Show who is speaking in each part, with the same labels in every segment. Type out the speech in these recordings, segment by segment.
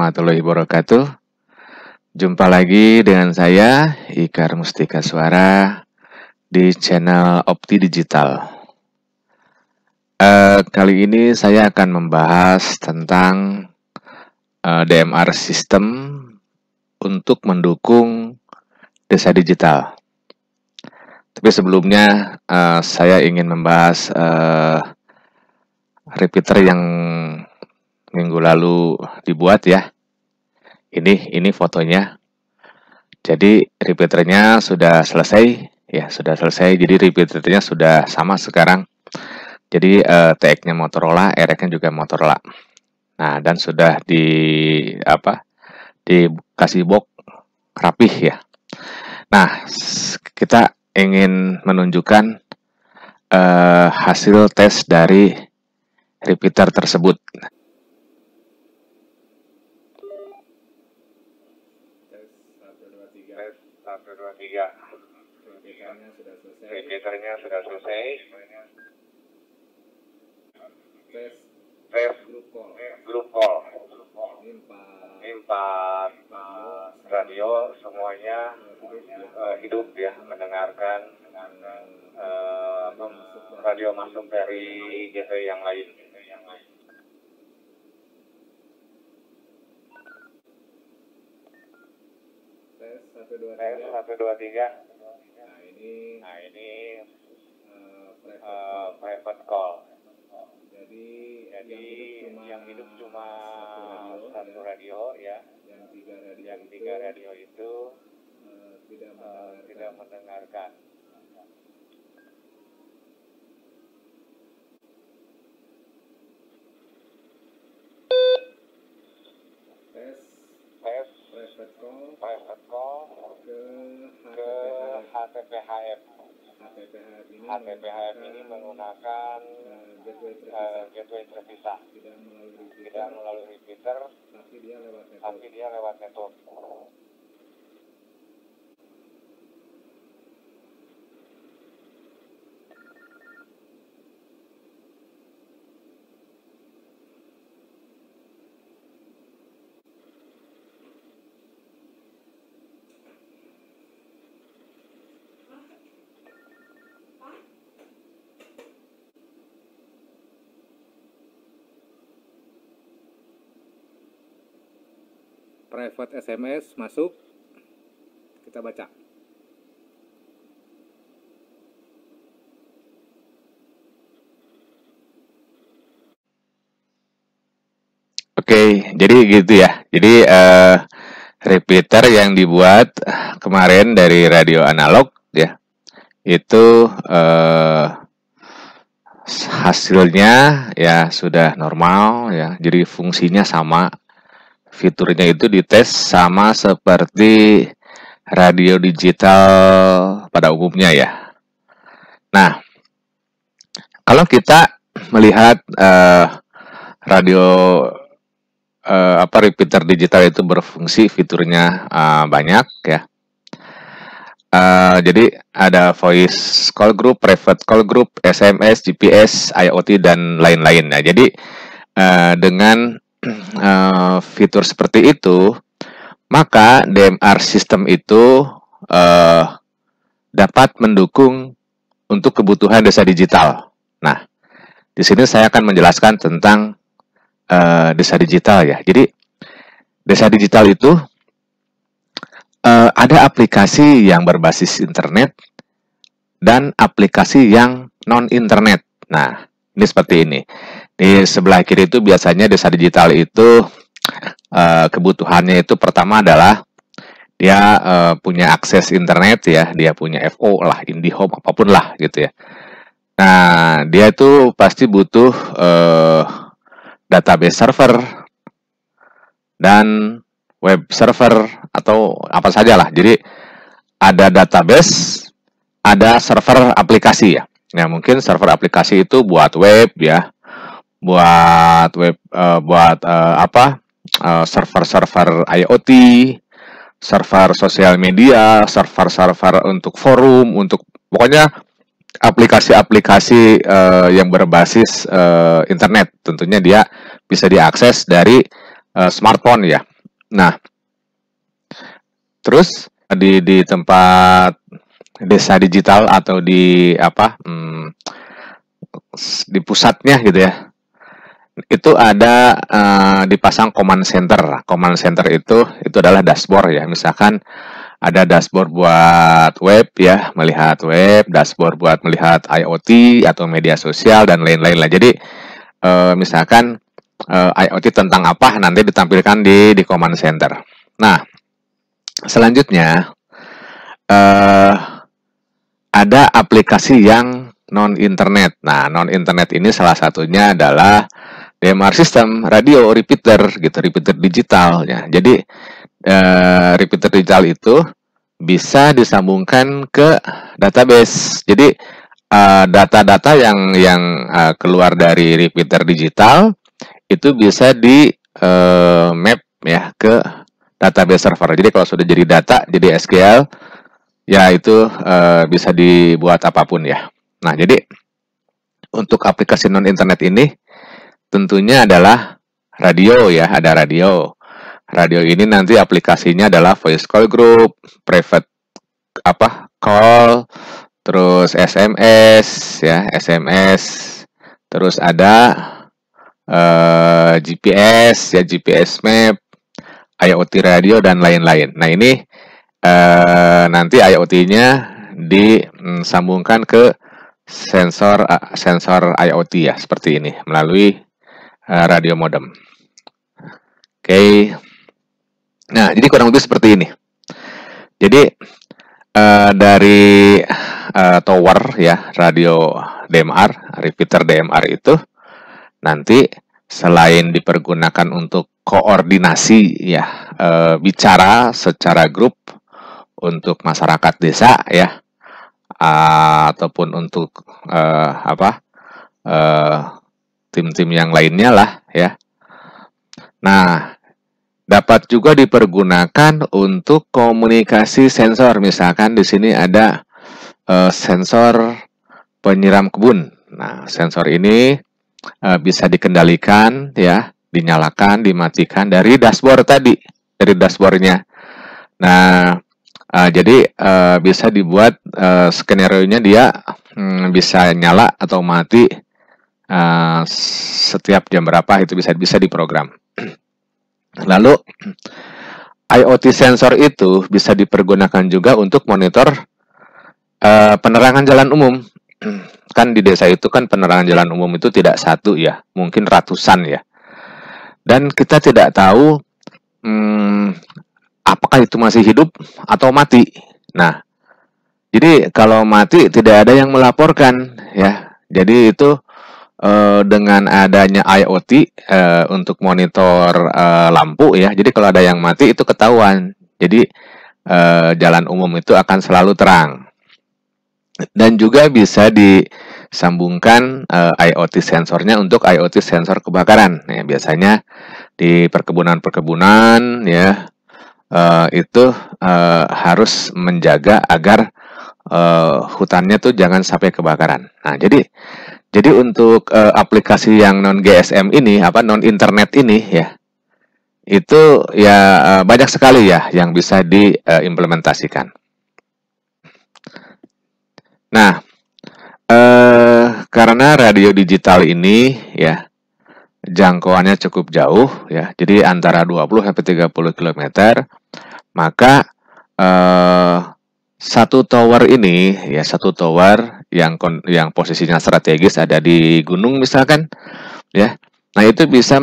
Speaker 1: warahmatullahi wabarakatuh. Jumpa lagi dengan saya, Ikar Mustika Suara, di channel Opti Digital. Kali ini saya akan membahas tentang DMR System untuk mendukung desa digital. Tapi sebelumnya saya ingin membahas repeater yang minggu lalu dibuat ya. Ini fotonya. Jadi repeaternya sudah selesai ya, sudah selesai. Jadi repeaternya sudah sama sekarang. Jadi TX-nya Motorola, RX-nya juga Motorola. Nah, dan sudah dikasih box rapih ya. Nah, kita ingin menunjukkan hasil tes dari repeater tersebut.
Speaker 2: Repeaternya sudah selesai. Tes grup call. Empat radio semuanya hidup ya, mendengarkan radio masuk dari gateway yang lain. Tes 1 2 3. Nah ini private call. Jadi yang hidup cuma satu radio ya. Yang tiga radio itu tidak mendengarkan. Tes private call ke HTPHF. HTPHF ini menggunakan gateway terpisah, tidak melalui repeater, tapi dia lewat network.
Speaker 3: Private SMS masuk, kita baca.
Speaker 1: Oke, jadi gitu ya. Jadi repeater yang dibuat kemarin dari radio analog ya, itu hasilnya ya sudah normal ya. Jadi fungsinya sama. Fiturnya itu dites sama seperti radio digital pada umumnya ya. Nah, kalau kita melihat radio repeater digital itu berfungsi, fiturnya banyak ya. Jadi ada voice call group, private call group, SMS, GPS, IoT dan lain-lain. Nah, jadi dengan fitur seperti itu, maka DMR system itu dapat mendukung untuk kebutuhan desa digital. Nah, di sini saya akan menjelaskan tentang desa digital ya. Jadi desa digital itu ada aplikasi yang berbasis internet dan aplikasi yang non-internet. Nah, ini seperti ini. Di sebelah kiri itu biasanya desa digital itu kebutuhannya itu pertama adalah dia punya akses internet ya, dia punya FO lah, IndiHome apapun lah gitu ya. Nah, dia itu pasti butuh database server dan web server atau apa saja lah. Jadi ada database, ada server aplikasi ya. Nah, mungkin server aplikasi itu buat web ya. Buat web, server-server IoT, server sosial media, server-server untuk forum, untuk pokoknya aplikasi-aplikasi yang berbasis internet. Tentunya dia bisa diakses dari smartphone ya. Nah, terus di tempat desa digital atau di di pusatnya gitu ya, itu ada dipasang command center. Command center itu adalah dashboard ya. Misalkan ada dashboard buat web ya, melihat web, dashboard buat melihat IoT atau media sosial dan lain-lain lah. Jadi misalkan IoT tentang apa nanti ditampilkan di command center. Nah, selanjutnya ada aplikasi yang non-internet. Nah, non-internet ini salah satunya adalah DMR system, radio repeater gitu, repeater digital ya. Jadi repeater digital itu bisa disambungkan ke database. Jadi data-data yang keluar dari repeater digital itu bisa di map ya ke database server. Jadi kalau sudah jadi data, jadi SQL, ya itu bisa dibuat apapun ya. Nah, jadi untuk aplikasi non-internet ini tentunya adalah radio ya, ada radio. Radio ini nanti aplikasinya adalah voice call group, private call, terus SMS ya, SMS. Terus ada GPS ya, GPS map, IoT radio dan lain-lain. Nah, ini nanti IoT-nya disambungkan ke sensor IoT ya, seperti ini melalui radio modem. Oke. Nah, jadi kurang lebih seperti ini. Jadi dari tower ya, radio DMR, repeater DMR itu nanti selain dipergunakan untuk koordinasi ya, bicara secara grup untuk masyarakat desa ya, ataupun untuk tim-tim yang lainnya lah ya. Nah, dapat juga dipergunakan untuk komunikasi sensor. Misalkan di sini ada sensor penyiram kebun. Nah, sensor ini bisa dikendalikan ya, dinyalakan, dimatikan dari dashboard tadi, dari dashboardnya. Nah, jadi bisa dibuat skenario-nya dia bisa nyala atau mati setiap jam berapa, itu bisa diprogram. Lalu IoT sensor itu bisa dipergunakan juga untuk monitor penerangan jalan umum. Kan di desa itu kan penerangan jalan umum itu tidak satu ya, mungkin ratusan ya. Dan kita tidak tahu apakah itu masih hidup atau mati. Nah, jadi kalau mati tidak ada yang melaporkan ya. Jadi itu dengan adanya IoT untuk monitor lampu ya. Jadi kalau ada yang mati itu ketahuan. Jadi jalan umum itu akan selalu terang. Dan juga bisa disambungkan IoT sensornya untuk IoT sensor kebakaran. Ya, biasanya di perkebunan-perkebunan ya itu harus menjaga agar hutannya tuh jangan sampai kebakaran. Nah, jadi untuk aplikasi yang non GSM ini, non internet ini ya, itu ya banyak sekali ya yang bisa diimplementasikan. Nah, karena radio digital ini ya jangkauannya cukup jauh ya, jadi antara 20 sampai 30 km, maka satu tower ini ya, satu tower yang posisinya strategis ada di gunung misalkan ya. Nah, itu bisa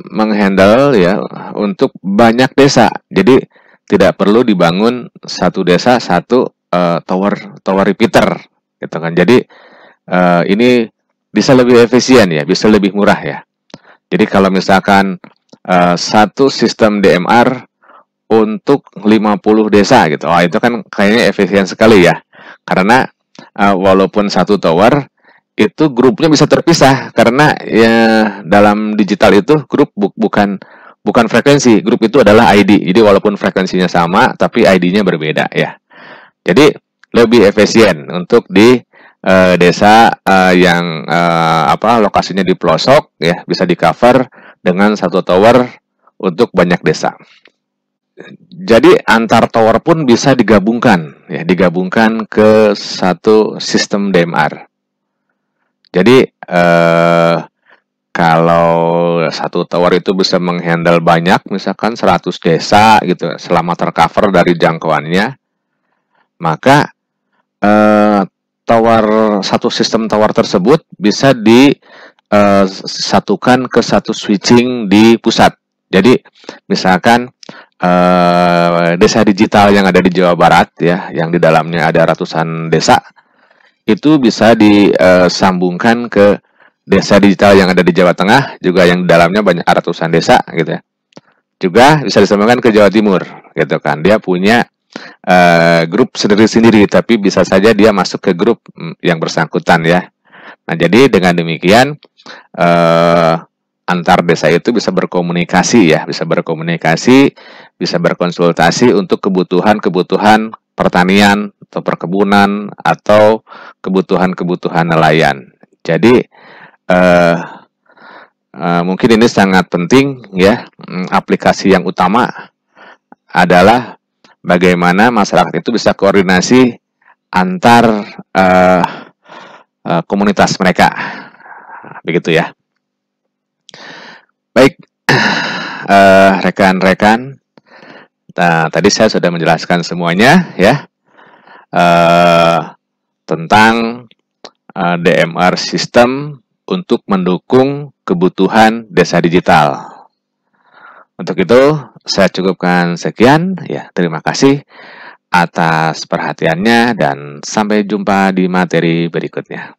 Speaker 1: menghandle ya untuk banyak desa. Jadi tidak perlu dibangun satu desa satu tower repeater gitu kan. Jadi ini bisa lebih efisien ya, bisa lebih murah ya. Jadi kalau misalkan satu sistem DMR untuk 50 desa gitu, itu kan kayaknya efisien sekali ya. Karena walaupun satu tower itu grupnya bisa terpisah, karena ya dalam digital itu grup bukan frekuensi, grup itu adalah ID. Jadi walaupun frekuensinya sama tapi ID-nya berbeda ya. Jadi lebih efisien untuk di desa yang lokasinya di pelosok ya, bisa di cover dengan satu tower untuk banyak desa. Jadi antar tower pun bisa digabungkan, ya, digabungkan ke satu sistem DMR. Jadi kalau satu tower itu bisa menghandle banyak, misalkan 100 desa gitu, selama tercover dari jangkauannya, maka satu sistem tower tersebut bisa disatukan ke satu switching di pusat. Jadi misalkan desa digital yang ada di Jawa Barat, ya, yang di dalamnya ada ratusan desa, itu bisa disambungkan ke desa digital yang ada di Jawa Tengah, juga yang di dalamnya banyak ratusan desa, gitu ya. Juga bisa disambungkan ke Jawa Timur, gitu kan. Dia punya grup sendiri-sendiri, tapi bisa saja dia masuk ke grup yang bersangkutan, ya. Nah, jadi dengan demikian antar desa itu bisa berkomunikasi, ya, bisa berkonsultasi untuk kebutuhan pertanian atau perkebunan atau kebutuhan nelayan. Jadi mungkin ini sangat penting, ya. Aplikasi yang utama adalah bagaimana masyarakat itu bisa koordinasi antar komunitas mereka, begitu, ya. Baik, rekan-rekan, tadi saya sudah menjelaskan semuanya, ya, tentang DMR sistem untuk mendukung kebutuhan desa digital. Untuk itu, saya cukupkan sekian, ya. Terima kasih atas perhatiannya dan sampai jumpa di materi berikutnya.